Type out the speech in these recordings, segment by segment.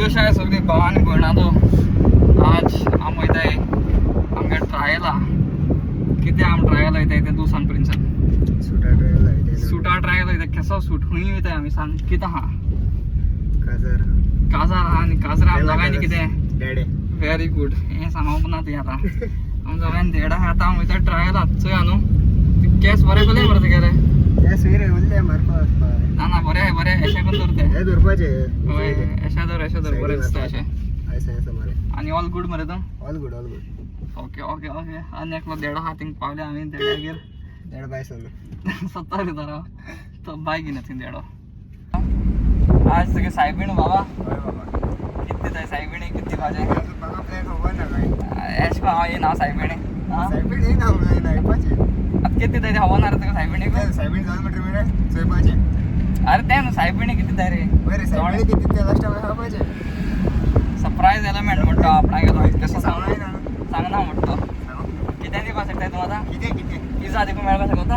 जोश आहे सगळी भावानी भयणाचो आज आम वयताय आमगे ट्रायला कितें आम ट्रायला वयताय तें तूं सांग प्रिंसन सुटा ट्रायल वयता केसो सूट खंय वयताय आमी सांग कितें आहा काजार आहा आनी काजरा आम दोगांयनी कितें व्हेरी गुड हें सांगप ना ती आतां आम दोगांयनी देडा आतां हांव वयता ट्रायला चोय हा न्हू केस बरें केले मरे तुगेले ना ना बरें आहाय बरें अशें करून दवरते हय अशें दवर बरें दिसता अशें आनी ऑल गूड मरे तूं all good okay okay okay आनी एकलो देडो आहा थिंग पावले आमी देड्यागेर देड बाय सत्ता रे तारा तो बाय घेना थिंग देडो आज तुगे सायबीण बाबा कितली जाय सायबिणी कितली भाजी एश को हांव येना सायबिणी आतां कितली जाय हवं ना रे तुका सायबिणीक अरे तें न्हू सायबिणी कितली जाय रे सरप्रायज एलिमेंट म्हणटा आपणा गेलो कसो सांगना म्हणटा कितें दिवपाक शकताय तूं आतां पिझ्झा देखून मेळपाक शकता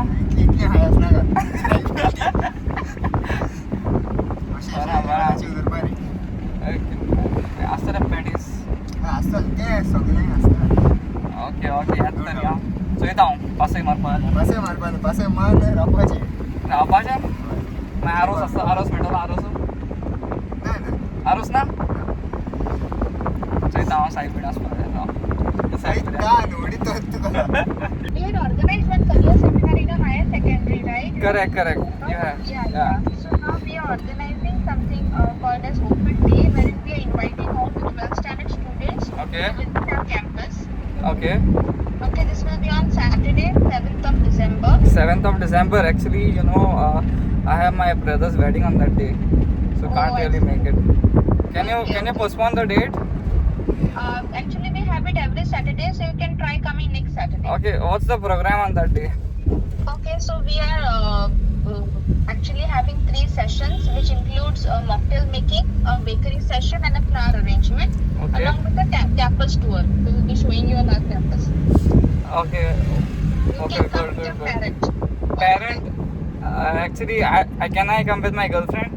आसता रे पॅटीस ओके ओके येता तर या चोयता हांव पासय मारपाक रावपाचें मागीर आरोस आसता आरोस मेळटलो आरोस ना चोयता हांव सायबीण आसपाक We had organized one career seminar in a higher secondary, right? Correct. Yeah. So now we are organizing something called as Open Day, wherein we are inviting all the 12th standard students Okay. to visit our campus. Okay. Okay, this will be on Saturday, 7th of December. 7th of December. Actually, you know, I have my brother's wedding on that day, so Oh, can't I really see. make it. Can Okay. you postpone the date? Actually, we have it every Saturday, so you can try coming next Saturday. Okay. What's the program on that day? Okay, so we are actually having 3 sessions, which includes mocktail making, a bakery session, and a flower arrangement, Okay. along with the campus tour. We will be showing you on our campus. Okay. You Okay. can come Good. with your parent. Parent. Actually, can I come with my girlfriend?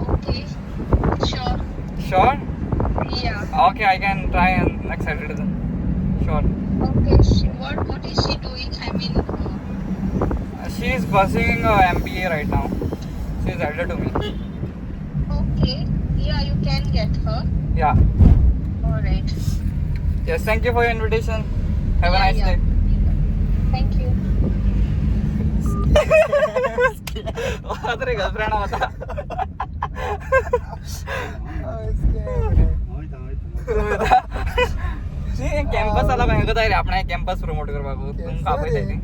Okay, sure. Sure. Yeah. Okay, I can try on next Saturday then. Sure. Okay, what is she doing? I mean, She is pursuing a MBA right now. She is elder to me. okay. Yeah, you can get her. Yeah. Alright. Yes. Thank you for your invitation. Have a nice Yeah. day. Thank you. अरे girlfriend होता campus आला काय रे आपण campus promote करपाक तुमकां आपयता ती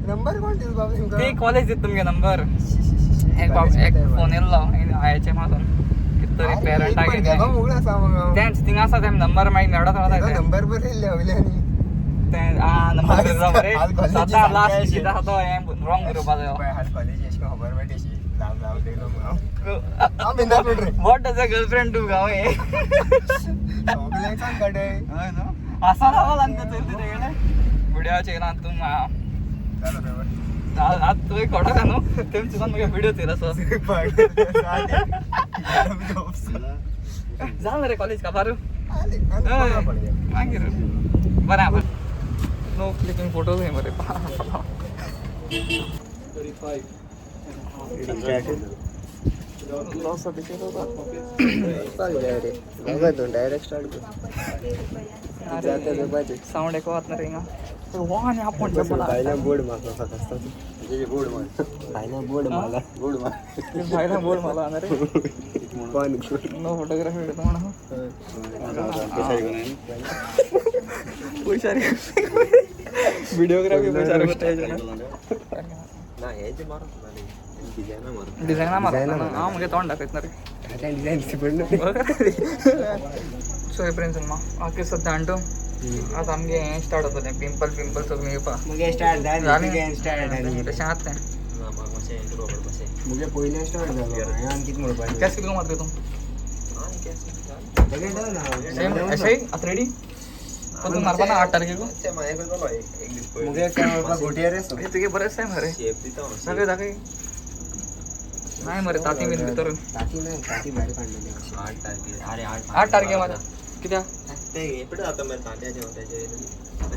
number कोण दिल बाबा तुमका ते कॉलेज दित तुमगे नंबर एक फोन येयल्लो आयचे मागून कितें तरी पेरंटाक तेंच थिंग आसा तें नंबर मागीर मेळत रावता नंबर बरें येयल्ले वयल्यानी तें नंबर दिता बरें सदां लास्ट कितें आसा तो हें रॉंग करपा जायो हाल कॉलेज एश खबर मेळटेशी लाव देलो हांव बिंदास पड रे what does a girlfriend do गावे सगळे सांग कडे हय न्हू आसा लावला आनी ते चलते तेगेले व्हिडिओचेर तूं चलो फेवर आज तुवें खोटो काय न्हू तेम चुकून म्हाका व्हिडिओ चेर असो जा मरे कॉलेज का बारू मागीर बराबर नो क्लिकिंग फोटोज हे मरे डायरेक्ट स्टार्ट साऊंड एको वाचणार हिंगा वाहन आपण भाईला बोर्ड मारला भाईला बोर्ड मारला भाईला बोल मला रे पण नो फोटोग्राफी येतो म्हणा हुशारी व्हिडिओग्राफी हुशारी गोष्ट डिझायना मारता ना हांव मुगे तोंड दाखयत ना रे डिझाईन सो प्रिंसन मा ओके सद्या आणतो आता आमगे हें स्टार्ट जातलें पिंपल सगळें येवपाक मुगे स्टार्ट जालें स्टार्ट तशें आसा तें मुगे पयलें स्टार्ट जालो हांवें कितें म्हणपाचें कॅस कितलो मारता तूं सेम अशें आतां रेडी पण तूं मारपा ना 8 तारखेक मुगे काय म्हणपाक गोटियार रे तुगे बरेंच टायम रे सगळें दाखय नाही मरे ताती बीन भितर ताती नाही ताती भारी काढलेली 8 तारखेला अरे 8 तारखेमध्ये किती ते एपडे आता मी तात्याचे होत्याचे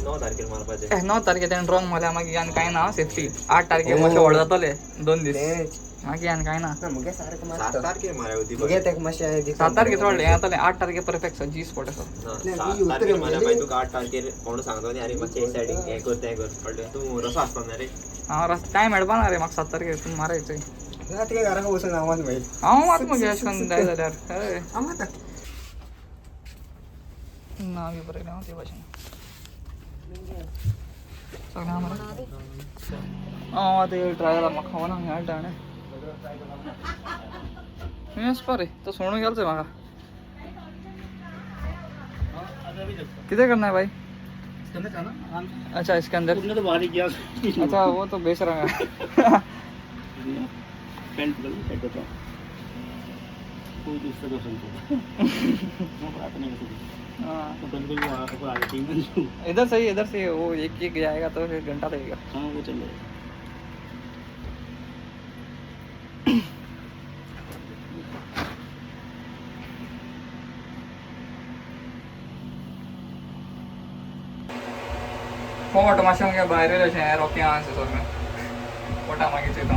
9 तारखेला मला पाहिजे 9 तारखे त्यानं ड्रॉंग मला मागे आणि काय ना सेफ्टी 8 तारखे मासे वळ जातले 2 दिवस मागे आणि काय ना मुगे सारखं 7 मस्त तारखेला मारा होती मुगे ते मशी आहे 7 तारखे सोडले आता 8 तारखे परफेक्ट जी स्पॉट असं 7 तारखेला मला पाहिजे तुका 8 तारखेला कोण सांगतो आणि अरे मच्छी एक साइड हे कर ते कर पडले तू रस असणार रे हा रस काय मेळपाना रे मग 7 तारखे तुम्ही मारायचंय रात के घरा बसून आवाज माहित हा मात मग यशवंत जाय झाल्यावर अरे आम्हाला ना मी बरं ना ते भाषण सगळं आम्हाला ते ट्रायला मग खावा ना ह्या डाणे यस पर तो सोडून गेलच मागा किधर करना है भाई अच्छा इसके अंदर अच्छा वो तो बेच रहा है इधर से वो एक जाएगा तो फिर घंटा लगेगा वो चलेगा फोटो माशा भायर रॉकी आहा सगळं फोटा मागीच येतो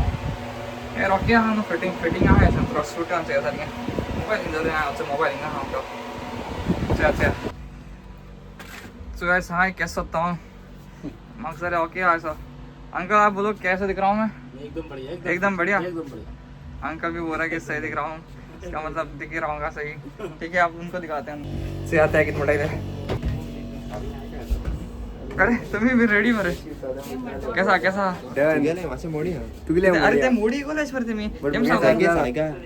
हे रॉकी आहा नो फिटिंग आहे थोडं सूट आमचं यासारखे मोबाईल इंजन आमचं मोबाईल इंजन हा अच्छा तो ऐसा है कैसा होता हूँ मकसद है ओके ऐसा अंकल आप बोलो कैसा दिख रहा हूँ मैं एकदम बढ़िया अंकल भी बोल रहा है कि सही दिख रहा हूँ इसका मतलब दिख ही रहा हूँ सही ठीक है आप उनको दिखाते हैं से आता है कि थोड़ा इधर अरे तुम्ही भी रेडी मरे कैसा गेले मासे मोडी तुगले अरे ते मोडी गोलाच परते मी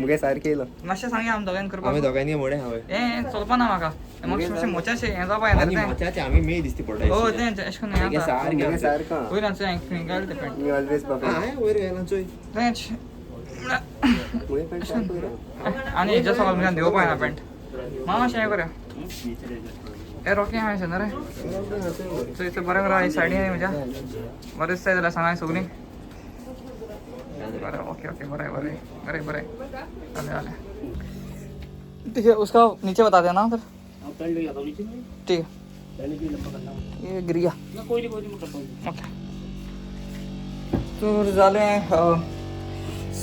मुगे सारखे येलो मातशें सांगे आम दोगांनी करपाक आम्ही दोघांनी मोडे हवे ए चलपा ना म्हाका म्हाका मातशें मोचाशें हें जावपा येना आणि रे मचाचे आम्ही मे दिसती पडले हो तें अशें करून मुगे सारखं वयर आमचें घाल ते पॅन्ट मी ऑलवेज बाबा वयर गेला चोय तेंच मुगे पण आनी हेज्या सकयल म्हज्यान देवपा येना पॅन्ट मातशें हें करूया ए रॉकी हांवें सांग रे सो इथं बरें बरं सायडीन आहे म्हज्या बरें दिसता जाल्यार सांगाय सगळीं बरें ओके बरें ठीक है उसका नीचे बता देना फिर ठीक है ये गिर गया ओके तर जालें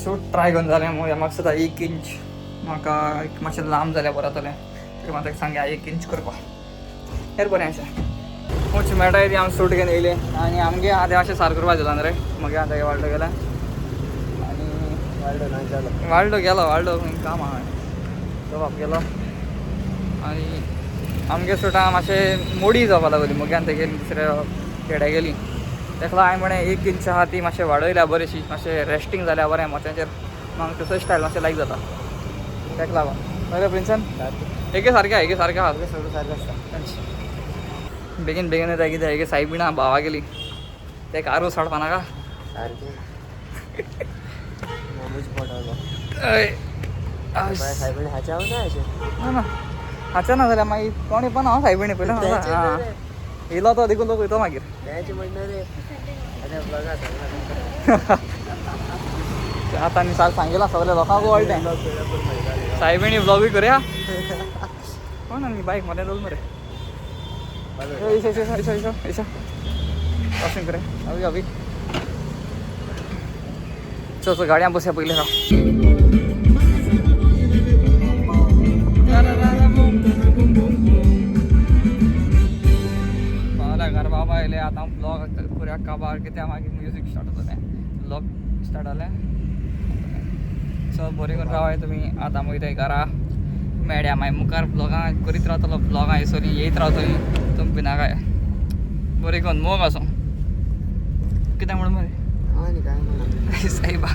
सूट ट्राय करून जालें म्हज्या मकसद 1 इंच म्हाका मातशें लांब जाल्यार बरें जातलें तर म्हाका सांगया 1 इंच करपा हेर बरें आसा मुच मेळटाय ती आमी सूट घेवन येयले आनी आमगे आदें अशें सारको करपा दिला न्ही रे मागीर आतां वाळटो गेला आनी वाळटो काम आहा तो बाप गेलो आनी आमगे सुटां मातशें मोडी जावपा लागली मुग्यान ते गेली दुसऱ्या खेड्या गेली तेका लागून हांवें म्हळें 1 इंच आहा ती मातशें वाडयल्या बरीशी मातशें रेस्टींग जाल्यार बरें मोत्याचेर म्हाका तसो स्टायल मातशें लायक जाता तेका लागून बरें प्रिन्सन एके सारकें आहा सगळं सारखं असतं बेगीन येता कितें हेगे सायबीण भावा गेली ते कारू सोडपा नाका सारखे मामूच पडलो सायबीण हाच्या ना ना हाच्या ना जाल्यार मागीर कोण येवपा ना सायबीणी पयलीं हां येयलो तो देखून तो वयतो मागीर त्याची म्हणणं रे आतां न्ही सांगिला सगळ्या लोकांक कळटें सायबीणी ब्लॉगूय करया कोण आनी बायक मध्ये दवल मरे वॉशिंग करे अभी चल गाड्या बसया पहिले राव घर बाबा येयले आतां ब्लॉग पुऱ्या काबार कित्याक मागीर म्युजीक स्टार्ट जातलें ब्लॉग स्टार्ट जालें सो बरें करून रावाय तुमी आतां वयताय घरा मेळ्या मागीर मुखार ब्लॉगां करीत रावतलो ब्लॉगां येसोरी येयत रावतली तुमी बी नाकाय बरें करून मोग आसूं कितें म्हणून मरे आणि काय म्हणा सायबा